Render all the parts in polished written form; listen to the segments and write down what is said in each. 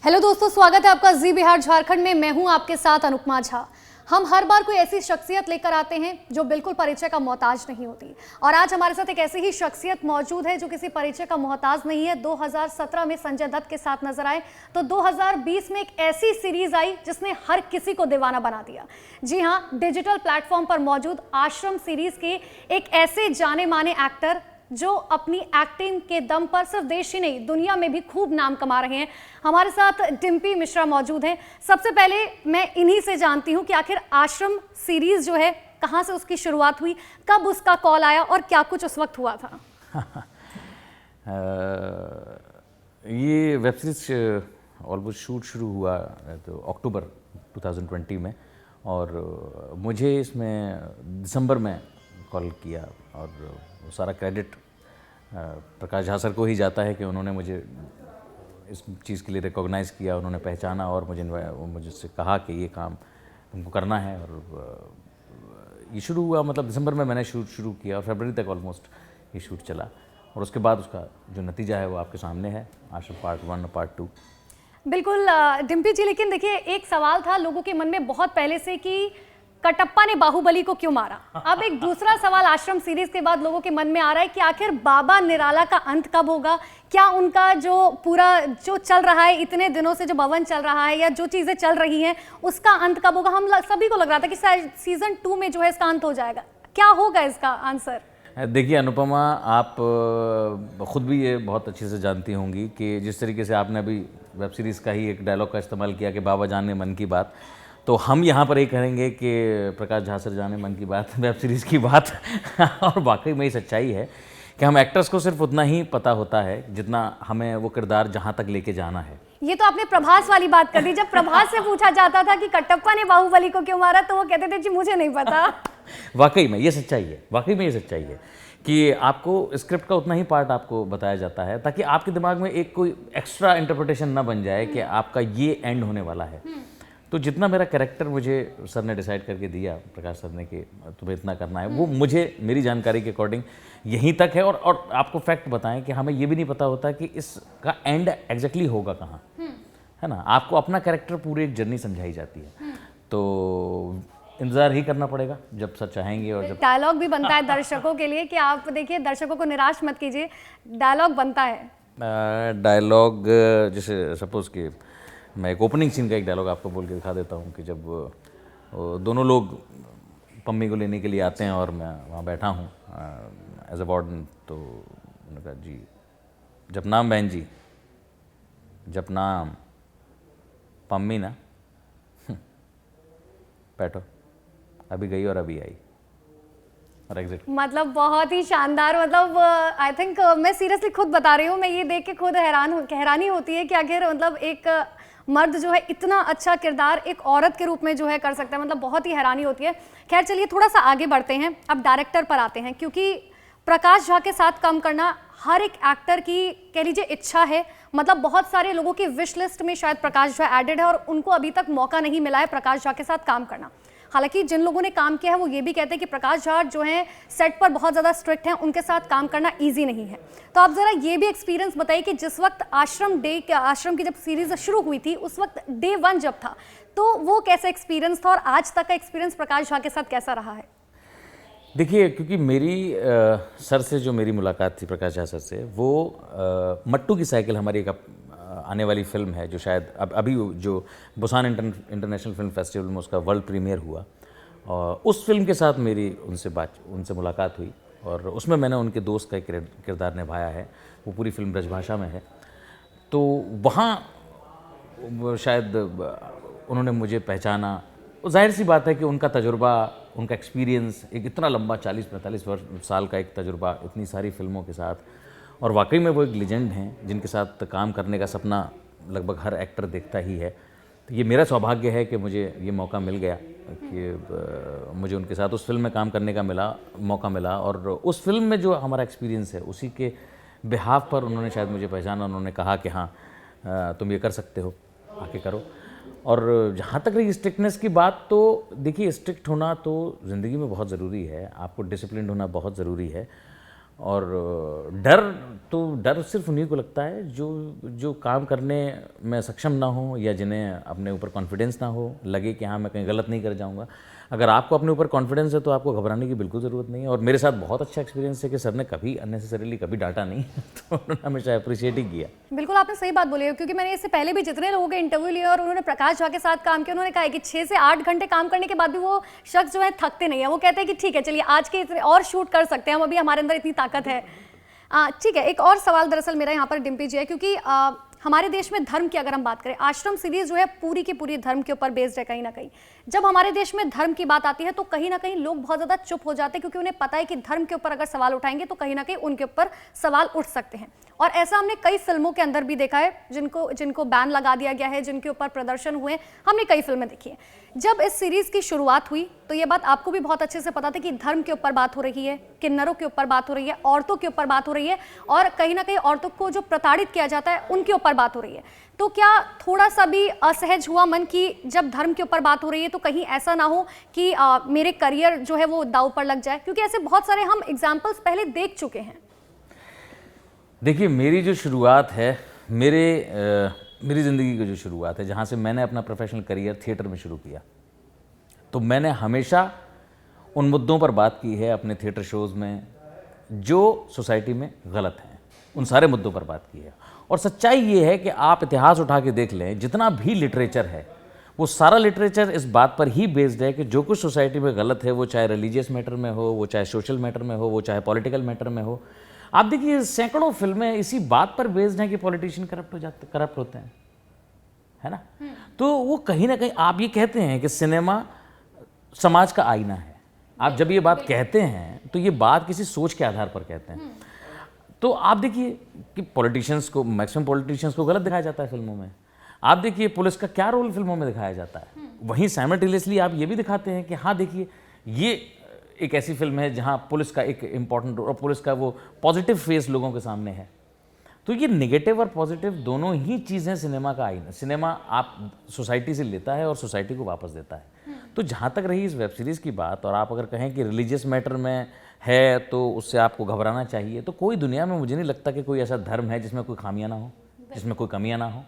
Hello दोस्तों, स्वागत है आपका जी बिहार झारखंड में। मैं हूं आपके साथ अनुपमा झा। हम हर बार कोई ऐसी शख्सियत लेकर आते हैं जो बिल्कुल परिचय का मोहताज नहीं होती, और आज हमारे साथ एक ऐसी ही शख्सियत मौजूद है जो किसी परिचय का मोहताज नहीं है। 2017 में संजय दत्त के साथ नजर आए तो 2020 में एक ऐसी सीरीज आई जिसने हर किसी को दीवाना बना दिया। जी हाँ, डिजिटल प्लेटफॉर्म पर मौजूद आश्रम सीरीज के एक ऐसे जाने माने एक्टर जो अपनी एक्टिंग के दम पर सिर्फ देश ही नहीं दुनिया में भी खूब नाम कमा रहे हैं। हमारे साथ डिम्पी मिश्रा मौजूद हैं। सबसे पहले मैं इन्हीं से जानती हूं कि आखिर आश्रम सीरीज जो है कहां से उसकी शुरुआत हुई, कब उसका कॉल आया और क्या कुछ उस वक्त हुआ था। ये वेब सीरीज ऑलमोस्ट शूट शुरू हुआ तो अक्टूबर 2020 में, और मुझे इसमें दिसंबर में कॉल किया, और वो सारा क्रेडिट प्रकाश झा सर को ही जाता है कि उन्होंने मुझे इस चीज़ के लिए रिकॉग्नाइज़ किया, उन्होंने पहचाना और मुझसे कहा कि ये काम तुमको करना है। और ये शुरू हुआ, मतलब दिसंबर में मैंने शूट शुरू किया और फरवरी तक ऑलमोस्ट ये शूट चला, और उसके बाद उसका जो नतीजा है वो आपके सामने है, आश्रम पार्ट 1 और पार्ट 2। बिल्कुल डिम्पी जी, लेकिन देखिए एक सवाल था लोगों के मन में बहुत पहले से कि कटप्पा ने बाहुबली को क्यों मारा। अब एक दूसरा सवाल आश्रम सीरीज के बाद लोगों के मन में आ रहा है कि आखिर बाबा निराला का अंत कब होगा। क्या उनका जो पूरा जो चल रहा है, इतने दिनों से जो भवन चल रहा है या जो चीजें चल रही हैं, उसका अंत कब होगा। हम सभी को लग रहा था कि शायद सीजन 2 में जो है इसका अंत हो जाएगा। क्या होगा इसका आंसर? देखिए अनुपमा, आप खुद भी ये बहुत अच्छे से जानती होंगी कि जिस तरीके से आपने अभी वेब सीरीज़ का ही एक डायलॉग का इस्तेमाल किया कि बाबा जान ने मन की बात, तो हम यहाँ पर ये कहेंगे कि प्रकाश झा सर जाने मन की बात, वेब सीरीज़ की बात। और वाकई में ये सच्चाई है कि हम एक्टर्स को सिर्फ उतना ही पता होता है जितना हमें वो किरदार जहाँ तक लेके जाना है। ये तो आपने प्रभास वाली बात कर दी। जब प्रभास से पूछा जाता था कि कटप्पा ने बाहुबली को क्यों मारा तो वो कहते थे जी मुझे नहीं पता। वाकई में ये सच्चाई है, वाकई में ये सच्चाई है कि आपको स्क्रिप्ट का उतना ही पार्ट आपको बताया जाता है ताकि आपके दिमाग में एक कोई एक्स्ट्रा इंटरप्रिटेशन ना बन जाए कि आपका ये एंड होने वाला है। तो जितना मेरा कैरेक्टर मुझे सर ने डिसाइड करके दिया, प्रकाश सर ने, कि तुम्हें इतना करना है, वो मुझे मेरी जानकारी के अकॉर्डिंग यहीं तक है। और आपको फैक्ट बताएं कि हमें ये भी नहीं पता होता कि इसका एंड एग्जैक्टली होगा कहाँ, है ना। आपको अपना कैरेक्टर पूरी एक जर्नी समझाई जाती है, तो इंतज़ार ही करना पड़ेगा जब सर चाहेंगे। और जब डायलॉग भी बनता है दर्शकों के लिए कि आप देखिए, दर्शकों को निराश मत कीजिए, डायलॉग बनता है। डायलॉग जैसे सपोज़ कि मैं एक ओपनिंग सीन का एक डायलॉग आपको बोल के दिखा देता हूँ कि जब दोनों लोग पम्मी को लेने के लिए आते हैं और मैं वहाँ बैठा हूँ एज अ वार्डन, तो उन्होंने कहा जी जब नाम बहन जी, जब नाम पम्मी ना बैठो, अभी गई और अभी आई, और एग्जिट। मतलब बहुत ही शानदार। मतलब आई थिंक मैं सीरियसली खुद बता रही हूँ, मैं ये देख के खुद हैरानी होती है कि आखिर मतलब एक मर्द जो है इतना अच्छा किरदार एक औरत के रूप में जो है कर सकता है। मतलब बहुत ही हैरानी होती है। खैर चलिए थोड़ा सा आगे बढ़ते हैं, अब डायरेक्टर पर आते हैं, क्योंकि प्रकाश झा के साथ काम करना हर एक एक्टर की कह लीजिए इच्छा है। मतलब बहुत सारे लोगों की विश लिस्ट में शायद प्रकाश झा एडेड है और उनको अभी तक मौका नहीं मिला है प्रकाश झा के साथ काम करना। हालांकि जिन लोगों ने काम किया है वो ये भी कहते हैं कि प्रकाश झा जो है सेट पर बहुत ज़्यादा स्ट्रिक्ट हैं, उनके साथ काम करना इजी नहीं है। तो आप ज़रा ये भी एक्सपीरियंस बताइए कि जिस वक्त आश्रम की जब सीरीज शुरू हुई थी उस वक्त डे 1 जब था, तो वो कैसा एक्सपीरियंस था और आज तक का एक्सपीरियंस प्रकाश झा के साथ कैसा रहा है? देखिए, क्योंकि मेरी सर से जो मेरी मुलाकात थी प्रकाश झा सर से, वो मट्टू की साइकिल हमारी एक आने वाली फिल्म है जो शायद अभी जो बुसान इंटरनेशनल फिल्म फेस्टिवल में उसका वर्ल्ड प्रीमियर हुआ, और उस फिल्म के साथ मेरी उनसे मुलाकात हुई, और उसमें मैंने उनके दोस्त का एक किरदार निभाया है। वो पूरी फिल्म ब्रजभाषा में है, तो वहाँ शायद उन्होंने मुझे पहचाना। जाहिर सी बात है कि उनका तजुर्बा, उनका एक्सपीरियंस, एक इतना लंबा 40-45 साल का एक तजुर्बा इतनी सारी फिल्मों के साथ, और वाकई में वो एक लेजेंड हैं जिनके साथ काम करने का सपना लगभग हर एक्टर देखता ही है। तो ये मेरा सौभाग्य है कि मुझे ये मौका मिल गया कि मुझे उनके साथ उस फिल्म में काम करने का मौका मिला, और उस फिल्म में जो हमारा एक्सपीरियंस है उसी के बिहाफ पर उन्होंने शायद मुझे पहचाना। उन्होंने कहा कि हाँ तुम ये कर सकते हो, आके करो। और जहाँ तक रही स्ट्रिक्टनेस की बात, तो देखिए स्ट्रिक्ट होना तो ज़िंदगी में बहुत ज़रूरी है, आपको डिसिप्लिन होना बहुत ज़रूरी है। और डर सिर्फ उन्हीं को लगता है जो काम करने में सक्षम ना हो, या जिन्हें अपने ऊपर कॉन्फिडेंस ना हो, लगे कि हाँ मैं कहीं गलत नहीं कर जाऊंगा। अगर आपको अपने ऊपर कॉन्फिडेंस है तो आपको घबराने की बिल्कुल ज़रूरत नहीं है। और मेरे साथ बहुत अच्छा एक्सपीरियंस है कि सर ने कभी अननेसेसरीली कभी डांटा नहीं तो उन्होंने हमेशा अप्रिशिएट ही किया। बिल्कुल आपने सही बात बोली है, क्योंकि मैंने इससे पहले भी जितने लोगों के इंटरव्यू लिए और उन्होंने प्रकाश झा के साथ काम किया, उन्होंने कहा है कि 6 से 8 घंटे काम करने के बाद भी वो शख्स जो है थकते नहीं है। वो कहते हैं कि ठीक है चलिए आज के इतने और शूट कर सकते हैं हम, अभी हमारे अंदर इतनी ताकत है। ठीक है, एक और सवाल दरअसल मेरा यहाँ पर डिम्पी जी है, क्योंकि हमारे देश में धर्म की अगर हम बात करें, आश्रम सीरीज जो है पूरी की पूरी धर्म के ऊपर बेस्ड है कहीं ना कहीं। जब हमारे देश में धर्म की बात आती है तो कहीं ना कहीं लोग बहुत ज़्यादा चुप हो जाते हैं, क्योंकि उन्हें पता है कि धर्म के ऊपर अगर सवाल उठाएंगे तो कहीं ना कहीं उनके ऊपर सवाल उठ सकते हैं। और ऐसा हमने कई फिल्मों के अंदर भी देखा है जिनको बैन लगा दिया गया है, जिनके ऊपर प्रदर्शन हुए, हमने कई फिल्में देखी हैं। जब इस सीरीज की शुरुआत हुई तो ये बात आपको भी बहुत अच्छे से पता था कि धर्म के ऊपर बात हो रही है, किन्नरों के ऊपर बात हो रही है, औरतों के ऊपर बात हो रही है, और कहीं ना कहीं औरतों को जो प्रताड़ित किया जाता है उनके ऊपर बात हो रही है। तो क्या थोड़ा सा भी असहज हुआ मन कि जब धर्म के ऊपर बात हो रही है तो कहीं ऐसा ना हो कि मेरे करियर जो है वो दांव पर लग जाए, क्योंकि ऐसे बहुत सारे हम एग्जाम्पल्स पहले देख चुके हैं। देखिए, मेरी जो शुरुआत है, मेरी ज़िंदगी की जो शुरुआत है, जहाँ से मैंने अपना प्रोफेशनल करियर थिएटर में शुरू किया, तो मैंने हमेशा उन मुद्दों पर बात की है अपने थिएटर शोज़ में जो सोसाइटी में गलत हैं, उन सारे मुद्दों पर बात की है। और सच्चाई ये है कि आप इतिहास उठा के देख लें, जितना भी लिटरेचर है वो सारा लिटरेचर इस बात पर ही बेस्ड है कि जो कुछ सोसाइटी में गलत है, वो चाहे रिलीजियस मैटर में हो, वो चाहे सोशल मैटर में हो, वो चाहे पॉलिटिकल मैटर में हो। आप देखिए सैकड़ों फिल्में इसी बात पर बेस्ड हैं कि पॉलिटिशियन करप्ट होते हैं, है ना। तो वो कहीं ना कहीं आप ये कहते हैं कि सिनेमा समाज का आईना है। आप जब ये बात कहते हैं तो ये बात किसी सोच के आधार पर कहते हैं। तो आप देखिए कि पॉलिटिशियंस को, मैक्सिमम पॉलिटिशियंस को गलत दिखाया जाता है फिल्मों में। आप देखिए पुलिस का क्या रोल फिल्मों में दिखाया जाता है। वहीं साइमल्टेनियसली आप ये भी दिखाते हैं कि हाँ देखिए ये एक ऐसी फिल्म है जहाँ पुलिस का एक इम्पॉर्टेंट रोल और पुलिस का वो पॉजिटिव फेस लोगों के सामने है। तो ये नेगेटिव और पॉजिटिव दोनों ही चीज़ें सिनेमा का आईना। सिनेमा आप सोसाइटी से लेता है और सोसाइटी को वापस देता है। तो जहाँ तक रही इस वेब सीरीज़ की बात, और आप अगर कहें कि रिलीजियस मैटर में है तो उससे आपको घबराना चाहिए, तो कोई दुनिया में मुझे नहीं लगता कि कोई ऐसा धर्म है जिसमें कोई खामियां ना हो, जिसमें कोई कमियां ना हो।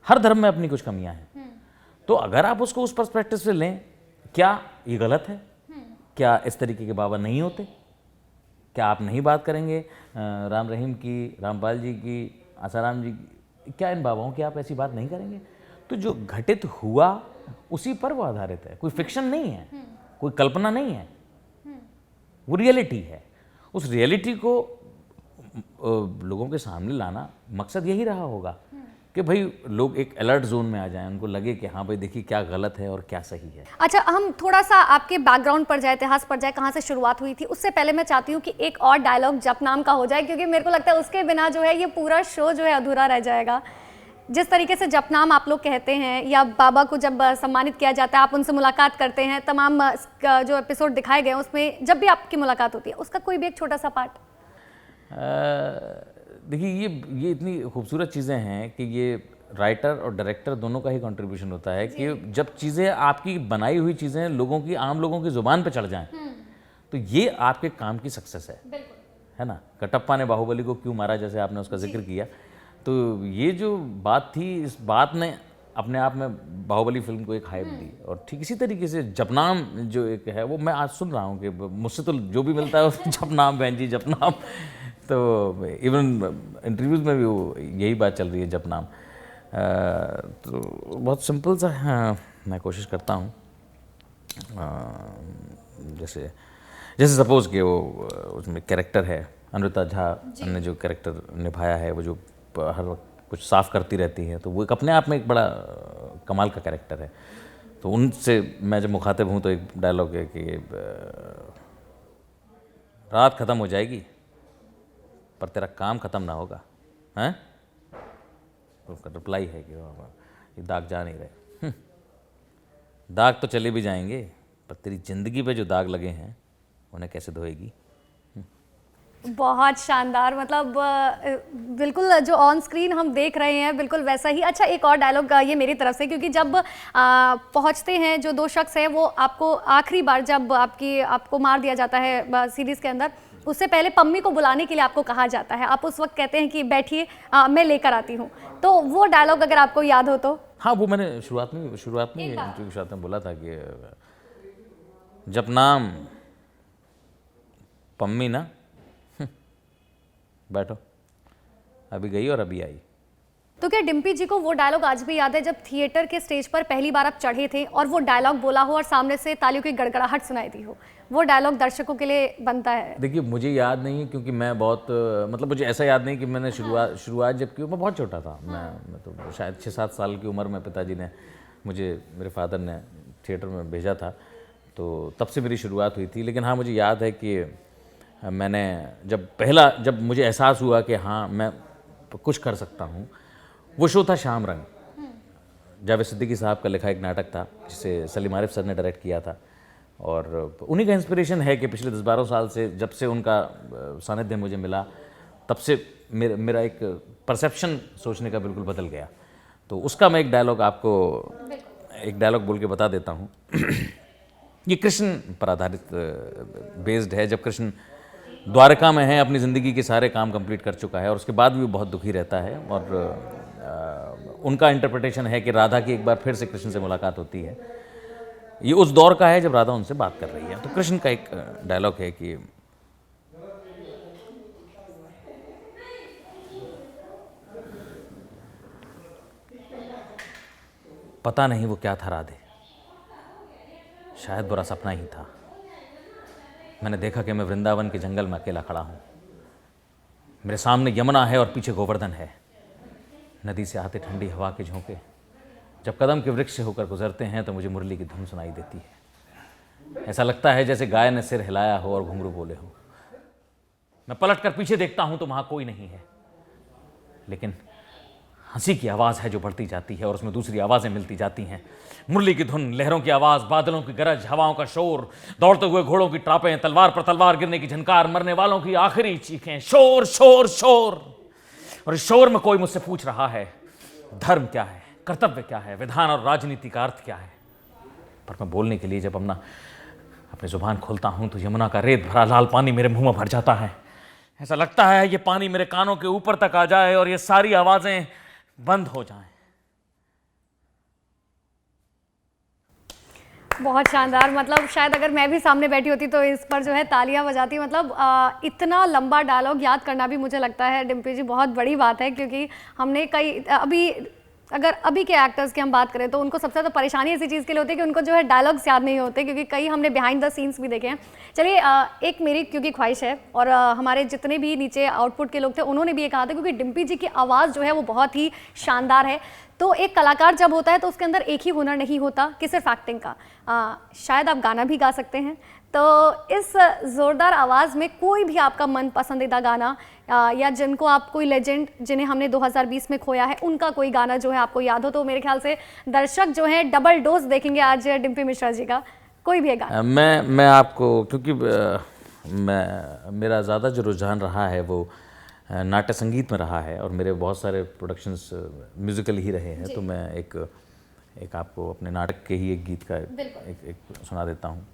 हर धर्म में अपनी कुछ कमियां हैं। तो अगर आप उसको उस पर्सपेक्टिव से लें, क्या ये गलत है? क्या इस तरीके के बाबा नहीं होते? क्या आप नहीं बात करेंगे राम रहीम की, रामपाल जी की, आसाराम जी की? क्या इन बाबाओं की आप ऐसी बात नहीं करेंगे? तो जो घटित हुआ उसी पर वो आधारित है, कोई फिक्शन नहीं है, कोई कल्पना नहीं है, वो रियलिटी है। उस रियलिटी को लोगों के सामने लाना मकसद यही रहा होगा कि भाई लोग एक अलर्ट जोन में आ जाएं, उनको लगे कि हाँ भाई देखिए क्या गलत है और क्या सही है। अच्छा, हम थोड़ा सा आपके बैकग्राउंड पर जाए, इतिहास पर जाए, कहाँ से शुरुआत हुई थी। उससे पहले मैं चाहती हूँ कि एक और डायलॉग जपनाम का हो जाए, क्योंकि मेरे को लगता है उसके बिना जो है ये पूरा शो जो है अधूरा रह जाएगा। जिस तरीके से जपनाम आप लोग कहते हैं, या बाबा को जब सम्मानित किया जाता है, आप उनसे मुलाकात करते हैं, तमाम जो एपिसोड दिखाए गए उसमें जब भी आपकी मुलाकात होती है, उसका कोई भी एक छोटा सा पार्ट। देखिए ये इतनी खूबसूरत चीज़ें हैं कि ये राइटर और डायरेक्टर दोनों का ही कंट्रीब्यूशन होता है कि जब चीज़ें आपकी बनाई हुई चीज़ें लोगों की, आम लोगों की ज़ुबान पे चढ़ जाएं, तो ये आपके काम की सक्सेस है ना। कटप्पा ने बाहुबली को क्यों मारा, जैसे आपने उसका जिक्र किया, तो ये जो बात थी, इस बात ने अपने आप में बाहुबली फिल्म को एक हाइप दी। और ठीक इसी तरीके से जपनाम जो एक है, वो मैं आज सुन रहा हूँ कि मुझसे तो जो भी मिलता है जपनाम बहन जी जपनाम। तो इवन इंटरव्यूज़ में भी वो यही बात चल रही है, जपनाम। तो बहुत सिंपल सा हाँ, मैं कोशिश करता हूँ। जैसे सपोज़ कि वो उसमें कैरेक्टर है, अमृता झा ने जो कैरेक्टर निभाया है, वो जो हर वक्त कुछ साफ करती रहती है, तो वो एक अपने आप में एक बड़ा कमाल का कैरेक्टर है। तो उनसे मैं जब मुखातिब हूँ तो एक डायलॉग है कि रात ख़त्म हो जाएगी पर तेरा काम ख़त्म ना होगा, हैं? तो उसका रिप्लाई है कि ये दाग जा नहीं रहे। दाग तो चले भी जाएंगे पर तेरी ज़िंदगी पे जो दाग लगे हैं उन्हें कैसे धोएगी। बहुत शानदार, मतलब बिल्कुल जो ऑन स्क्रीन हम देख रहे हैं बिल्कुल वैसा ही। अच्छा, एक और डायलॉग ये मेरी तरफ से, क्योंकि जब पहुंचते हैं जो दो शख्स हैं, वो आपको आखिरी बार जब आपको मार दिया जाता है सीरीज़ के अंदर, उससे पहले पम्मी को बुलाने के लिए आपको कहा जाता है, आप उस वक्त कहते हैं कि बैठिए मैं लेकर आती हूँ, तो वो डायलॉग अगर आपको याद हो तो। हाँ, वो मैंने शुरुआत में इंटरव्यू के साथ में बोला था कि जब नाम पम्मी ना बैठो, अभी गई और अभी आई। तो क्या डिम्पी जी को वो डायलॉग आज भी याद है जब थिएटर के स्टेज पर पहली बार आप चढ़े थे और वो डायलॉग बोला हो और सामने से तालियों की गड़गड़ाहट सुनाई दी हो? वो डायलॉग दर्शकों के लिए बनता है। देखिए, मुझे याद नहीं है क्योंकि मैं बहुत मतलब मुझे ऐसा याद नहीं कि मैंने शुरुआत जब की, मैं बहुत छोटा था। मैं तो शायद 6-7 साल की उम्र में पिताजी ने मेरे फादर ने थिएटर में भेजा था, तो तब से मेरी शुरुआत हुई थी। लेकिन हाँ, मुझे याद है कि मैंने जब मुझे एहसास हुआ कि हाँ मैं कुछ कर सकता हूँ, वो शो था शाम रंग। जावेद सिद्दीकी साहब का लिखा एक नाटक था जिसे सलीम आरिफ सर ने डायरेक्ट किया था, और उन्हीं का इंस्पिरेशन है कि पिछले 10-12 साल से जब से उनका सानिध्य मुझे मिला, तब से मेरा एक परसेप्शन सोचने का बिल्कुल बदल गया। तो उसका मैं एक डायलॉग बोल के बता देता हूँ। ये कृष्ण पर आधारित बेस्ड है। जब कृष्ण द्वारका में है, अपनी ज़िंदगी के सारे काम कंप्लीट कर चुका है और उसके बाद भी वो बहुत दुखी रहता है, और उनका इंटरप्रिटेशन है कि राधा की एक बार फिर से कृष्ण से मुलाकात होती है। ये उस दौर का है जब राधा उनसे बात कर रही है। तो कृष्ण का एक डायलॉग है कि पता नहीं वो क्या था राधे, शायद बुरा सपना ही था। मैंने देखा कि मैं वृंदावन के जंगल में अकेला खड़ा हूँ। मेरे सामने यमुना है और पीछे गोवर्धन है। नदी से आते ठंडी हवा के झोंके जब कदम के वृक्ष से होकर गुजरते हैं तो मुझे मुरली की धुन सुनाई देती है। ऐसा लगता है जैसे गाय ने सिर हिलाया हो और घुंघरू बोले हो। मैं पलट कर पीछे देखता हूं तो वहां कोई नहीं है, लेकिन हंसी की आवाज़ है जो बढ़ती जाती है और उसमें दूसरी आवाज़ें मिलती जाती हैं। मुरली की धुन, लहरों की आवाज़, बादलों की गरज, हवाओं का शोर, दौड़ते हुए घोड़ों की टापें, तलवार पर तलवार गिरने की झनकार, मरने वालों की आखिरी चीखें, शोर शोर शोर। और इस शोर में कोई मुझसे पूछ रहा है धर्म क्या है, कर्तव्य क्या है, विधान और राजनीति का अर्थ क्या है। पर मैं बोलने के लिए जब अपनी जुबान खोलता हूं तो यमुना का रेत भरा लाल पानी मेरे मुंह में भर जाता है। ऐसा लगता है ये पानी मेरे कानों के ऊपर तक आ जाए और ये सारी आवाजें बंद हो जाएं। बहुत शानदार। मतलब शायद अगर मैं भी सामने बैठी होती तो इस पर जो है तालियां बजाती। मतलब इतना लंबा डायलॉग याद करना भी मुझे लगता है डिम्पी जी बहुत बड़ी बात है, क्योंकि हमने अगर अभी के एक्टर्स की हम बात करें तो उनको सबसे ज़्यादा परेशानी इसी चीज़ के लिए होती है कि उनको जो है डायलॉग्स याद नहीं होते, क्योंकि कई हमने बिहाइंड द सीन्स भी देखे हैं। चलिए एक मेरी क्योंकि ख्वाहिश है और हमारे जितने भी नीचे आउटपुट के लोग थे उन्होंने भी ये कहा था, क्योंकि डिम्पी जी की आवाज़ जो है वो बहुत ही शानदार है। तो एक कलाकार जब होता है तो उसके अंदर एक ही हुनर नहीं होता कि सिर्फ एक्टिंग का, शायद आप गाना भी गा सकते हैं। तो इस ज़ोरदार आवाज़ में कोई भी आपका मन पसंदीदा गाना या जिनको आप कोई लेजेंड जिन्हें हमने 2020 में खोया है उनका कोई गाना जो है आपको याद हो, तो मेरे ख्याल से दर्शक जो है डबल डोज देखेंगे आज डिम्पी मिश्रा जी का। कोई भी है गाना। मैं आपको, क्योंकि मेरा ज़्यादा जो रुझान रहा है वो नाट्य संगीत में रहा है और मेरे बहुत सारे प्रोडक्शंस म्यूज़िकल ही रहे हैं, तो मैं एक आपको अपने नाटक के ही एक गीत का एक सुना देता हूँ।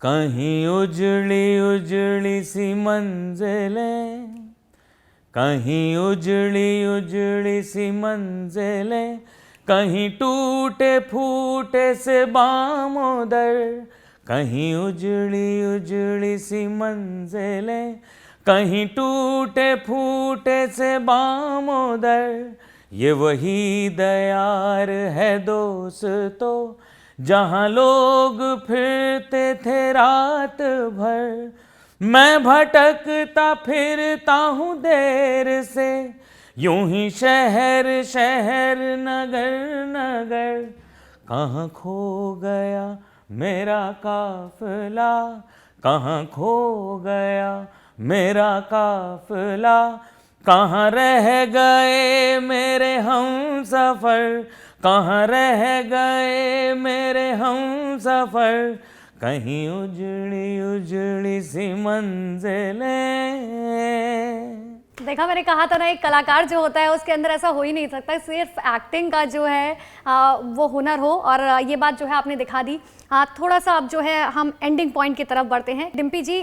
कहीं उजड़ी उजड़ी सी मंजिलें, कहीं उजड़ी उजड़ी सी मंजिलें, कहीं टूटे फूटे से बामोदर, कहीं उजड़ी उजड़ी सी मंजिलें, कहीं टूटे फूटे से बामोदर। ये वही दयार है दोस्तों जहाँ लोग फिरते थे रात भर। मैं भटकता फिरता हूँ देर से, यूं ही शहर शहर नगर नगर। कहाँ खो गया मेरा काफिला, कहाँ खो गया मेरा काफिला, कहाँ रह गए मेरे हम सफ़र, कहाँ रह गए मेरे हम सफ़र। कहीं उजड़ी उजड़ी सी मंजिलें। देखा, मैंने कहा था ना, एक कलाकार जो होता है उसके अंदर ऐसा हो ही नहीं सकता, सिर्फ एक्टिंग का जो है वो हुनर हो, और ये बात जो है आपने दिखा दी। थोड़ा सा अब जो है हम एंडिंग पॉइंट की तरफ बढ़ते हैं। डिम्पी जी,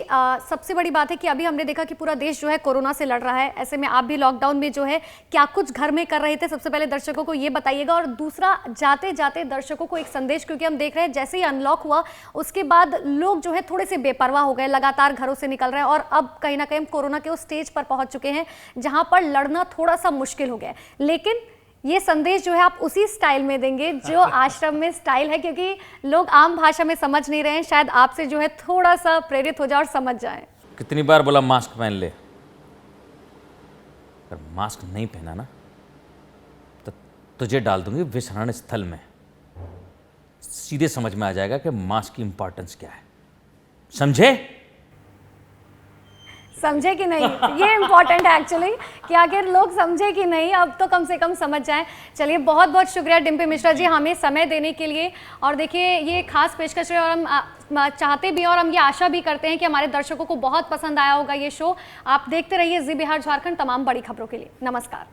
सबसे बड़ी बात है कि अभी हमने देखा कि पूरा देश जो है कोरोना से लड़ रहा है, ऐसे में आप भी लॉकडाउन में जो है क्या कुछ घर में कर रहे थे, सबसे पहले दर्शकों को ये बताइएगा। और दूसरा, जाते जाते दर्शकों को एक संदेश, क्योंकि हम देख रहे हैं जैसे ही अनलॉक हुआ उसके बाद लोग जो है थोड़े से बेपरवाह हो गए, लगातार घरों से निकल रहे हैं, और अब कहीं ना कहीं कोरोना के उस स्टेज पर पहुंच चुके हैं जहां पर लड़ना थोड़ा सा मुश्किल हो गया है। लेकिन ये संदेश जो है आप उसी स्टाइल में देंगे जो आश्रम में स्टाइल है, क्योंकि लोग आम भाषा में समझ नहीं रहे हैं, शायद आपसे जो है थोड़ा सा प्रेरित हो जाए और समझ जाए। कितनी बार बोला मास्क पहन ले, अगर मास्क नहीं पहना ना तो तुझे डाल दूंगी विसरण स्थल में। सीधे समझ में आ जाएगा कि मास्क की इंपॉर्टेंस क्या है, समझे? समझे कि नहीं, ये इम्पोर्टेंट है एक्चुअली, कि आखिर लोग समझे कि नहीं, अब तो कम से कम समझ जाएं। चलिए, बहुत बहुत शुक्रिया डिम्पी मिश्रा जी हमें समय देने के लिए। और देखिए, ये खास पेशकश है और हम चाहते भी हैं और हम ये आशा भी करते हैं कि हमारे दर्शकों को बहुत पसंद आया होगा ये शो। आप देखते रहिए जी बिहार झारखंड तमाम बड़ी खबरों के लिए। नमस्कार।